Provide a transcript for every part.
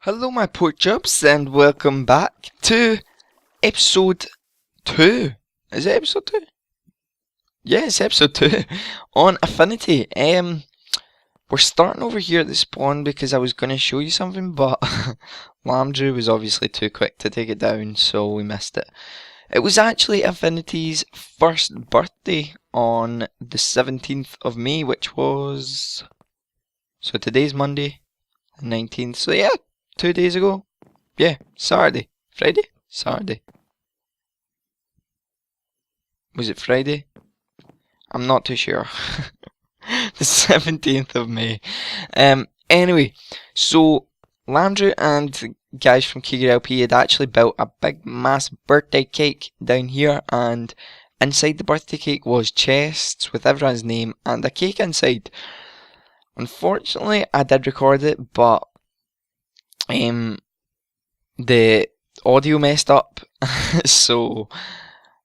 Hello my Porkchops and welcome back to episode 2. Is it episode 2? Yeah, it's episode 2 on Affinity. We're starting over here at the spawn because I was going to show you something, but Lamdrew was obviously too quick to take it down, so we missed it. It was actually Affinity's first birthday on the 17th of May, which was... So today's Monday, the 19th, so yeah, 2 days ago. Yeah, Saturday. Friday? Saturday. Was it Friday? I'm not too sure. The 17th of May. Anyway, so Landrew and guys from Kiger LP had actually built a big massive birthday cake down here, and inside the birthday cake was chests with everyone's name and a cake inside. Unfortunately, I did record it, but the audio messed up. So,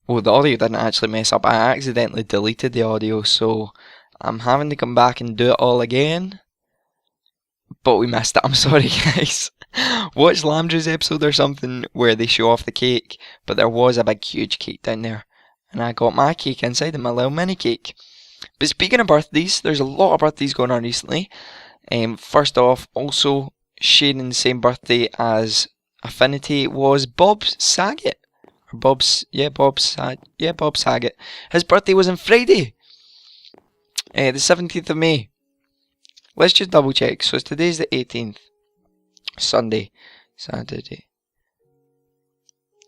well, the audio didn't actually mess up. I accidentally deleted the audio, so I'm having to come back and do it all again. But we missed it. I'm sorry, guys. Watch Lamdrew's episode or something where they show off the cake, but there was a big, huge cake down there, and I got my cake inside of my little mini cake. But speaking of birthdays, there's a lot of birthdays going on recently. First off, also sharing the same birthday as Affinity was Bob Saget. Bob Saget. His birthday was on Friday, the 17th of May. Let's just double check. So today's the 18th. Saturday.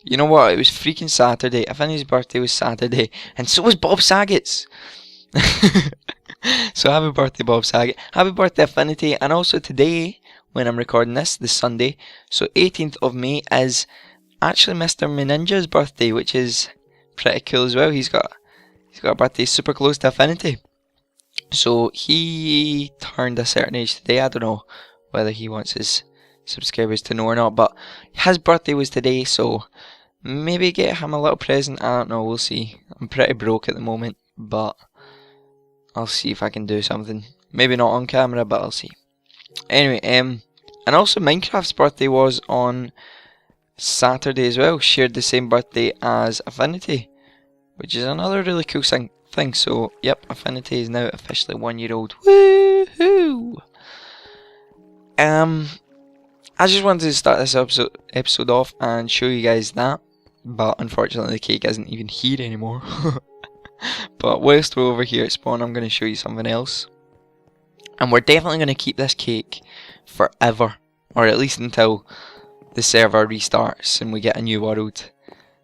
You know what? It was freaking Saturday. Affinity's birthday was Saturday, and so was Bob Saget's. So happy birthday, Bob Saget. Happy birthday, Affinity. And also today, when I'm recording this Sunday, so 18th of May, is actually Mr. MoNsTAZ's birthday, which is pretty cool as well. He's got a birthday super close to Affinity. So he turned a certain age today. I don't know whether he wants his subscribers to know or not, but his birthday was today, so maybe get him a little present. I don't know, we'll see. I'm pretty broke at the moment, but I'll see if I can do something. Maybe not on camera, but I'll see. Anyway, and also Minecraft's birthday was on Saturday as well. Shared the same birthday as Affinity, which is another really cool thing. So, yep, Affinity is now officially 1 year old. Woohoo! I just wanted to start this episode off and show you guys that, but unfortunately the cake isn't even here anymore. But whilst we're over here at spawn, I'm going to show you something else. And we're definitely going to keep this cake forever, or at least until the server restarts and we get a new world.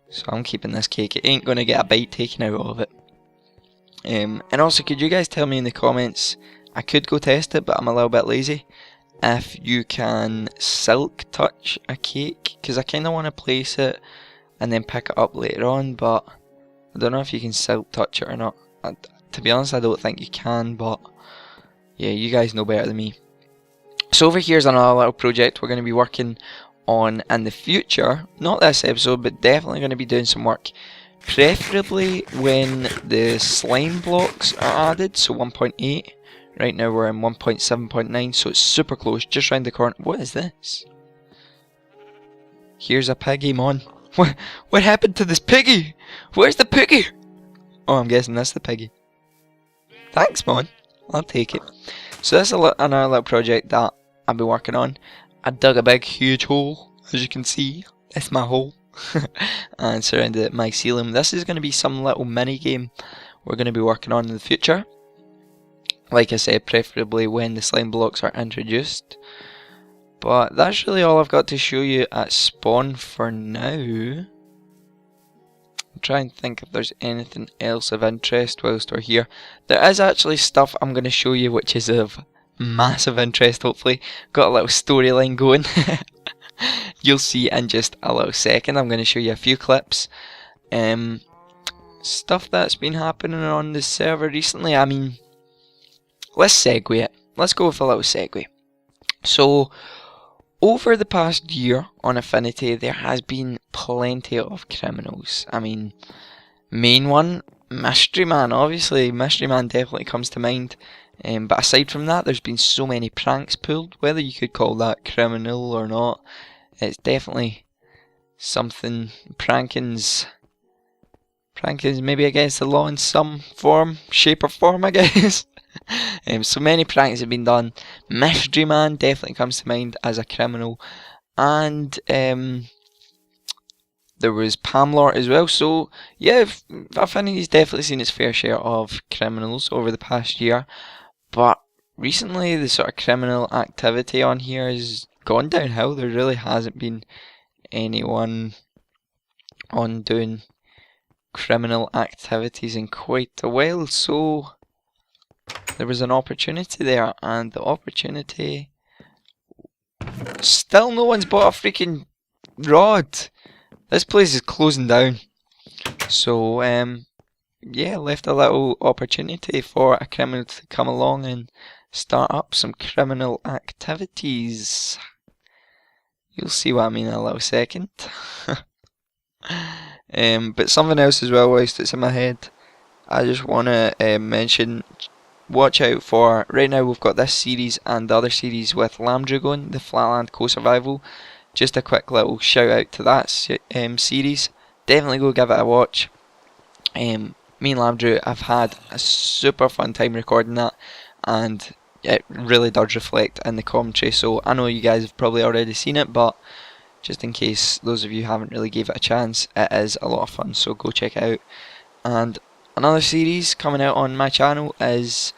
So I'm keeping this cake. It ain't going to get a bite taken out of it. And also, could you guys tell me in the comments, I could go test it, but I'm a little bit lazy, if you can silk touch a cake, because I kind of want to place it and then pick it up later on, but I don't know if you can silk touch it or not. To be honest, I don't think you can, but yeah, you guys know better than me. So over here's another little project we're going to be working on in the future. Not this episode, but definitely going to be doing some work. Preferably when the slime blocks are added, so 1.8. Right now we're in 1.7.9, so it's super close, just round the corner. What is this? Here's a piggy, mon. What happened to this piggy? Where's the piggy? Oh, I'm guessing that's the piggy. Thanks, mon. I'll take it. So this is another little project that I'll be working on. I dug a big, huge hole, as you can see. That's my hole. And surrounded my ceiling. This is going to be some little mini game we're going to be working on in the future. Like I said, preferably when the slime blocks are introduced. But that's really all I've got to show you at spawn for now. I'm trying to think if there's anything else of interest whilst we're here. There is actually stuff I'm going to show you which is of massive interest, hopefully. Got a little storyline going. You'll see in just a little second. I'm going to show you a few clips. Stuff that's been happening on the server recently. I mean, let's segue it. Let's go with a little segue. So, over the past year on Affinity, there has been plenty of criminals. I mean, main one, Mystery Man. Obviously, Mystery Man definitely comes to mind. But aside from that, there's been so many pranks pulled. Whether you could call that criminal or not, it's definitely something. Pranking's maybe against the law in some form, shape or form, I guess. So many pranks have been done. Mystery Man definitely comes to mind as a criminal, and there was Pamlor as well. So yeah, Affinity's definitely seen its fair share of criminals over the past year, but recently the sort of criminal activity on here has gone downhill. There really hasn't been anyone on doing criminal activities in quite a while, so there was an opportunity there, and the opportunity, still no one's bought a freaking rod. This place is closing down. So yeah, left a little opportunity for a criminal to come along and start up some criminal activities. You'll see what I mean in a little second. But something else as well whilst it's in my head, I just want to mention, watch out for, right now we've got this series and the other series with Lambdrew going, the Flatland Co-Survival. Just a quick little shout out to that series. Definitely go give it a watch. Me and Lambdrew have had a super fun time recording that, and it really does reflect in the commentary. So I know you guys have probably already seen it, but just in case those of you haven't really gave it a chance, it is a lot of fun, so go check it out. And another series coming out on my channel is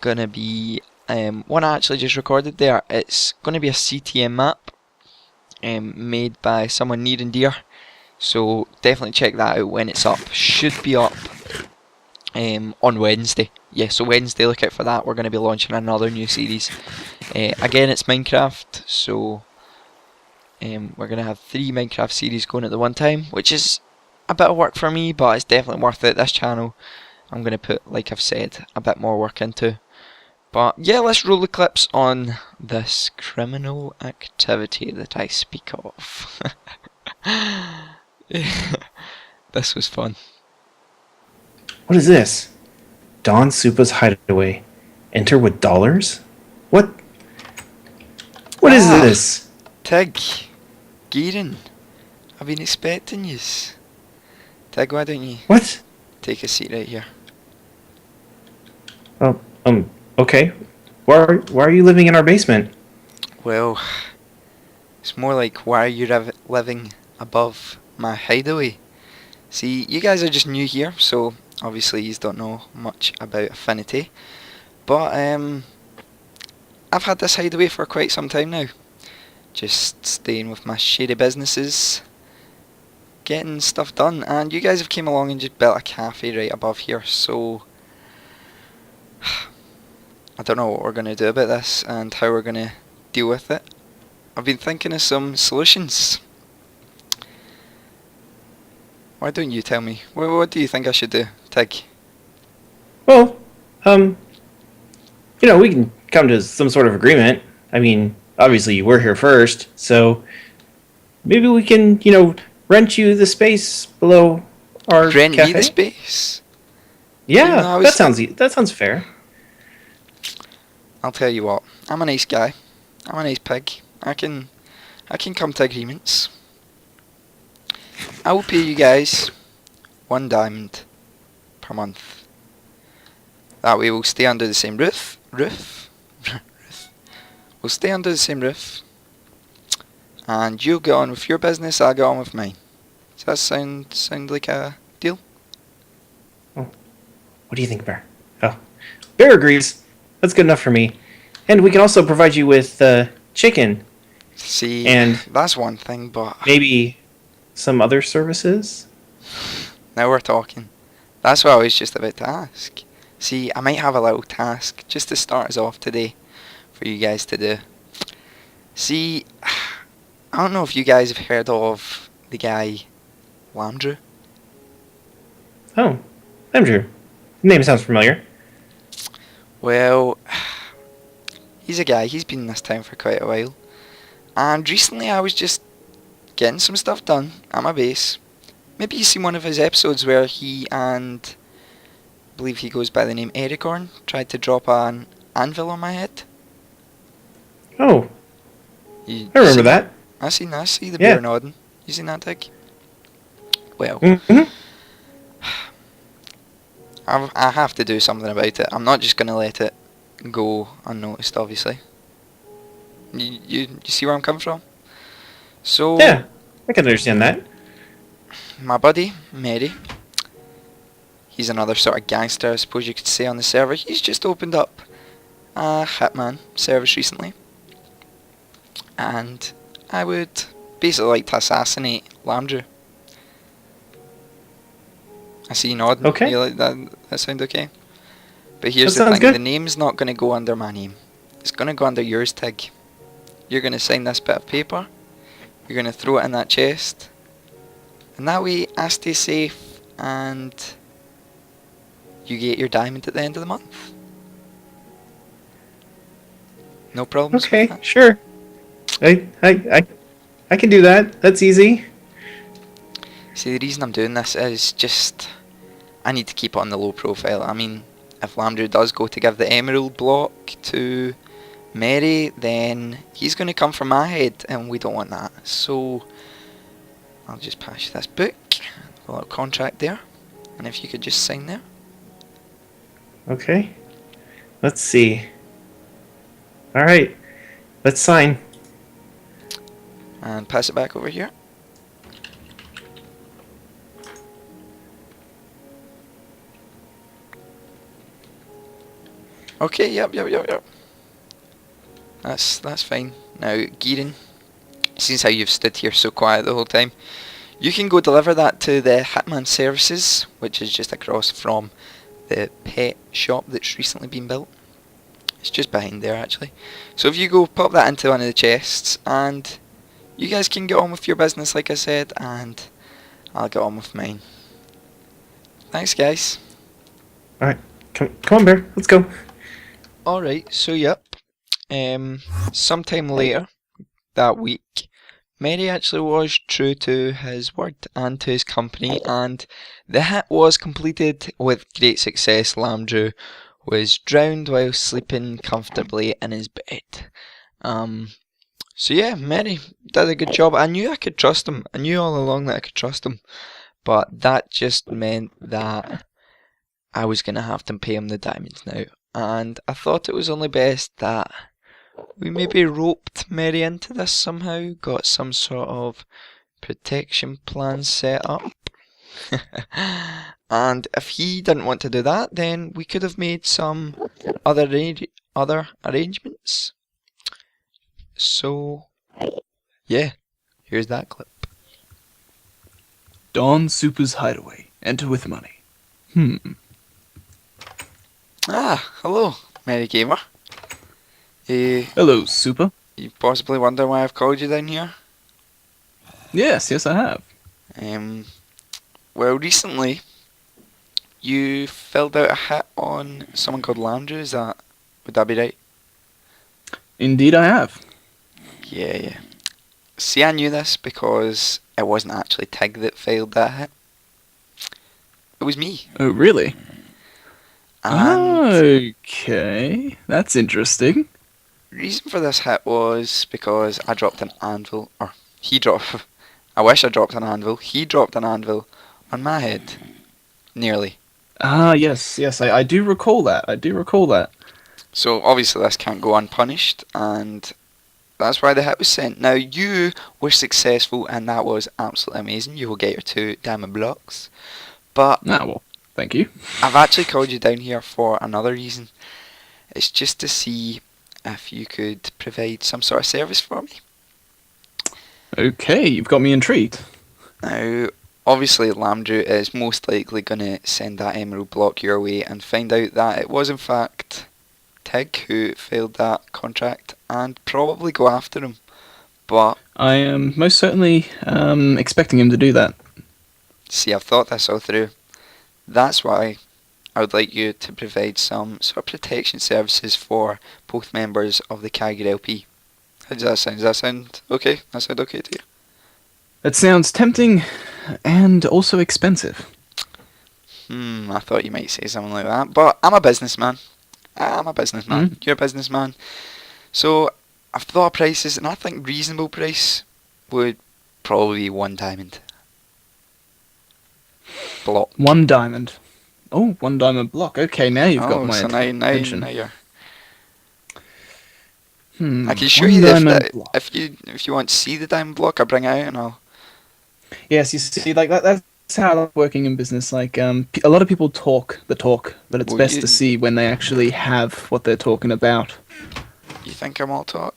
gonna be one I actually just recorded there. It's gonna be a CTM map made by someone near and dear, so definitely check that out when it's up. Should be up on Wednesday. Yeah, so Wednesday, look out for that. We're going to be launching another new series. Again, it's Minecraft, so we're going to have 3 Minecraft series going at the one time, which is a bit of work for me, but it's definitely worth it. This channel, I'm going to put, like I've said, a bit more work into. But yeah, let's roll the clips on this criminal activity that I speak of. This was fun. What is this? Don Supa's hideaway. Enter with dollars? What? What is this? Tig, Gearin, I've been expecting yous. Tig, why don't you What? take a seat right here? Oh, okay. Why are you living in our basement? Well, it's more like, why are you living above my hideaway? See, you guys are just new here, so obviously you don't know much about Affinity. But I've had this hideaway for quite some time now. Just staying with my shady businesses, getting stuff done, and you guys have came along and just built a cafe right above here, so I don't know what we're going to do about this and how we're going to deal with it. I've been thinking of some solutions. Why don't you tell me? What do you think I should do, Tig? Well, we can come to some sort of agreement. I mean, obviously you were here first, so maybe we can, rent you the space below our Rent cafe. me the space? Yeah, that sounds fair. I'll tell you what, I'm a nice guy. I'm a nice pig. I can come to agreements. I will pay you guys 1 diamond per month. That way we'll stay under the same roof. We'll stay under the same roof. And you'll get on with your business, I'll get on with mine. Does that sound like a deal? Oh, what do you think, Bear? Oh, Bear agrees. That's good enough for me. And we can also provide you with chicken. See, and that's one thing, but maybe some other services? Now we're talking. That's what I was just about to ask. See, I might have a little task just to start us off today for you guys to do. See, I don't know if you guys have heard of the guy Lambdrew. Oh, Lambdrew. The name sounds familiar. Well, he's a guy, he's been in this town for quite a while. And recently I was just getting some stuff done at my base. Maybe you've seen one of his episodes where he and believe he goes by the name Ericorn, tried to drop an anvil on my head. Oh, You I remember seen that. I see the Yeah. bear nodding. You seen that, Dig? Well, Mm-hmm. I have to do something about it. I'm not just going to let it go unnoticed, obviously. You see where I'm coming from? So, Yeah, I can understand that. my buddy, Mary, he's another sort of gangster, I suppose you could say, on the server. He's just opened up a Hitman service recently. And I would basically like to assassinate Lamdrew. I see you nodding. Okay. You like that? That sound okay? But here's That the sounds thing. good. The name's not going to go under my name. It's going to go under yours, Tig. You're going to sign this bit of paper. You're going to throw it in that chest. And that way, I stay safe and you get your diamond at the end of the month. No problems with Okay, that? sure. I can do that. That's easy. See, the reason I'm doing this is just... I need to keep it on the low profile. I mean, if Lamdrew does go to give the emerald block to Mary, then he's going to come for my head, and we don't want that. So, I'll just pass you this book, a little contract there, and if you could just sign there. Okay. Let's see. All right. Let's sign. And pass it back over here. Okay, yep. That's fine. Now, Gearin, since how you've stood here so quiet the whole time, you can go deliver that to the Hitman Services, which is just across from the pet shop that's recently been built. It's just behind there, actually. So if you go pop that into one of the chests, and you guys can get on with your business, like I said, and I'll get on with mine. Thanks, guys. All right. Come on, Bear. Let's go. Alright, so yep. Sometime later that week, Mary actually was true to his word and to his company, and the hit was completed with great success. Lamdrew was drowned while sleeping comfortably in his bed. So yeah, Mary did a good job. I knew I could trust him. I knew all along that I could trust him. But that just meant that I was going to have to pay him the diamonds now. And I thought it was only best that we maybe roped Mary into this somehow, got some sort of protection plan set up. And if he didn't want to do that, then we could have made some other arrangements. So, yeah, here's that clip. Dawn Super's hideaway. Enter with money. Ah, hello, Mary Gamer. Hello, Super. You possibly wonder why I've called you down here? Yes, I have. Well, recently, you filled out a hit on someone called Lamdrew, would that be right? Indeed, I have. Yeah. See, I knew this because it wasn't actually Tig that failed that hit. It was me. Oh, really? And Okay, that's interesting. the reason for this hit was because I dropped an anvil, or he dropped, I wish I dropped an anvil, he dropped an anvil on my head. Nearly. Yes, I do recall that. So obviously this can't go unpunished, and that's why the hit was sent. Now you were successful, and that was absolutely amazing. You will get your 2 diamond blocks. But Well, thank you. I've actually called you down here for another reason. It's just to see if you could provide some sort of service for me. Okay, you've got me intrigued. Now, obviously Lamdrew is most likely going to send that emerald block your way and find out that it was in fact Tig who failed that contract and probably go after him. But I am most certainly expecting him to do that. see, I've thought this all through. That's why I would like you to provide some sort of protection services for both members of the Kiger LP. How does that sound? Does that sound okay? That sound okay to you? It sounds tempting and also expensive. I thought you might say something like that, but I'm a businessman. I'm a businessman. You're a businessman. So I've thought of prices, and I think reasonable price would probably be 1 diamond block. 1 diamond. Oh, 1 diamond block. Okay, now you've got my so attention. now you're. Hmm. I can show 1 you diamond block. if you want to see the diamond block, I'll bring it out and I'll. Yes, you see, like that's how I like working in business. Like, a lot of people talk the talk, but it's Well, best to see when they actually have what they're talking about. You think I'm all talk?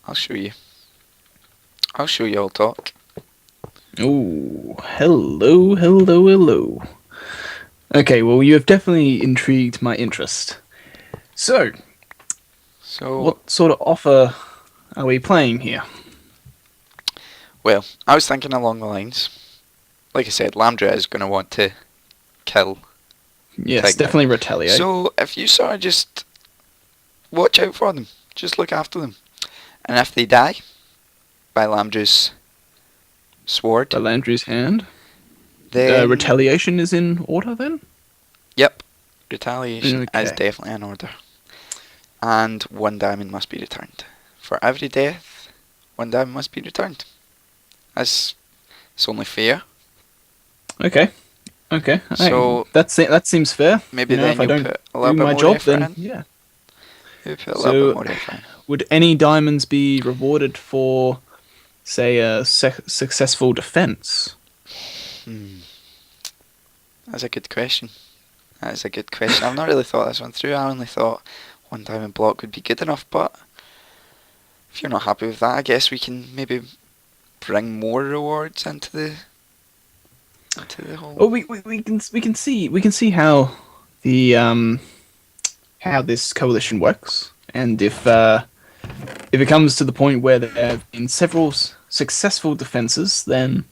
I'll show you. I'll show you all talk. Oh, hello, hello, hello. Okay, well, you have definitely intrigued my interest. So, what sort of offer are we playing here? Well, I was thinking along the lines. Like I said, Lambda is going to want to kill. Yes, definitely retaliate. So, if you sort of just watch out for them, just look after them. And if they die by Lambda's sword, by Landry's hand, then retaliation is in order then? Yep, retaliation Okay. is definitely in order. And 1 diamond must be returned. For every death, 1 diamond must be returned. It's only fair. Okay. Okay. So that seems fair. Maybe then if I don't put a little bit my more job, effort then in. yeah. You put a little bit more effort in. Would any diamonds be rewarded for, say, a successful defense? That's a good question. That is a good question. I've not really thought this one through. I only thought 1 diamond block would be good enough, but if you're not happy with that, I guess we can maybe bring more rewards into the whole. Oh, we can see how the how this coalition works, and if it comes to the point where there have been several successful defenses, then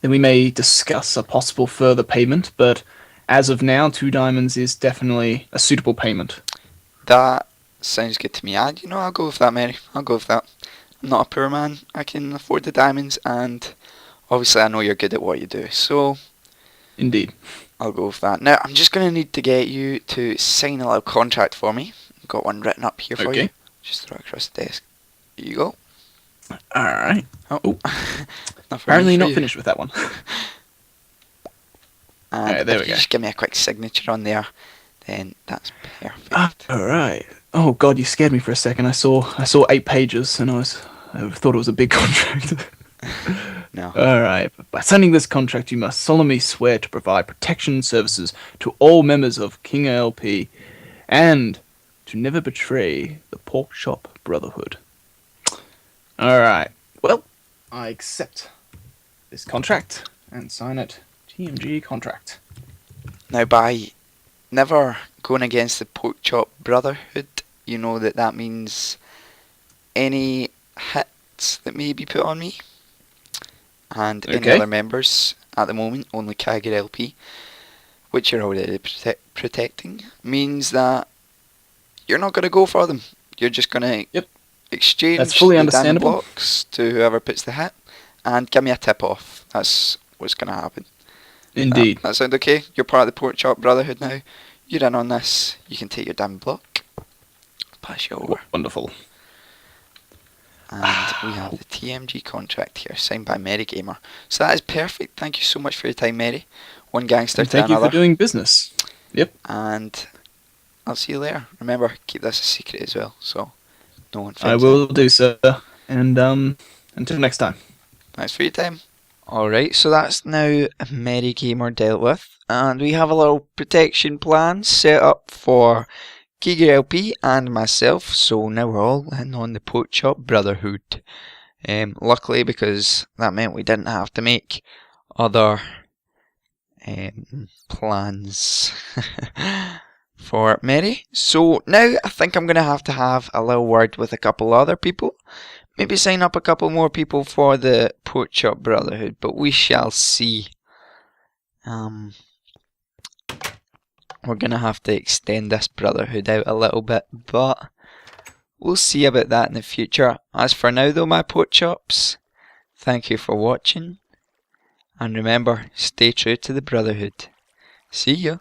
we may discuss a possible further payment. But as of now, 2 diamonds is definitely a suitable payment. That sounds good to me. I'll go with that, Mary. I'll go with that. I'm not a poor man. I can afford the diamonds, and obviously I know you're good at what you do. So, indeed, I'll go with that. Now, I'm just going to need to get you to sign a little contract for me. I've got one written up here for you. Just throw it across the desk. Here you go. Alright. Oh. Apparently not finished with that one. And there if we you go. just give me a quick signature on there, then that's perfect. Alright. Oh god, you scared me for a second. I saw 8 pages and I thought it was a big contract. No. Alright. By signing this contract, you must solemnly swear to provide protection services to all members of King LP and to never betray the Porkchop Brotherhood. Alright. Well, I accept this contract and sign it. TMG contract. Now, by never going against the Porkchop Brotherhood, you know that means any hits that may be put on me and any other members at the moment, only Kagger LP, which you're already protecting, means that you're not going to go for them. You're just going to exchange That's fully the understandable. diamond blocks to whoever puts the hit and give me a tip off. That's what's going to happen. Indeed. That sound okay? You're part of the Porkchop Brotherhood now. You're in on this. You can take your diamond block. Pass you over. Wonderful. And we have the TMG contract here, signed by Mary Gamer. So that is perfect. Thank you so much for your time, Mary. One gangster to Thank another. you for doing business. Yep. And I'll see you later. Remember, keep this a secret as well, so no one finds I will do so. And until next time. Thanks for your time. Alright, so that's now Mary Gamer dealt with. And we have a little protection plan set up for Giga LP and myself, so now we're all in on the Porkchop Brotherhood. Luckily, because that meant we didn't have to make other plans for Mary. So now I think I'm going to have a little word with a couple other people. Maybe sign up a couple more people for the Porkchop Brotherhood, but we shall see. We're going to have to extend this brotherhood out a little bit, but we'll see about that in the future. As for now though, my Porkchops, thank you for watching, And remember, stay true to the Brotherhood. See ya.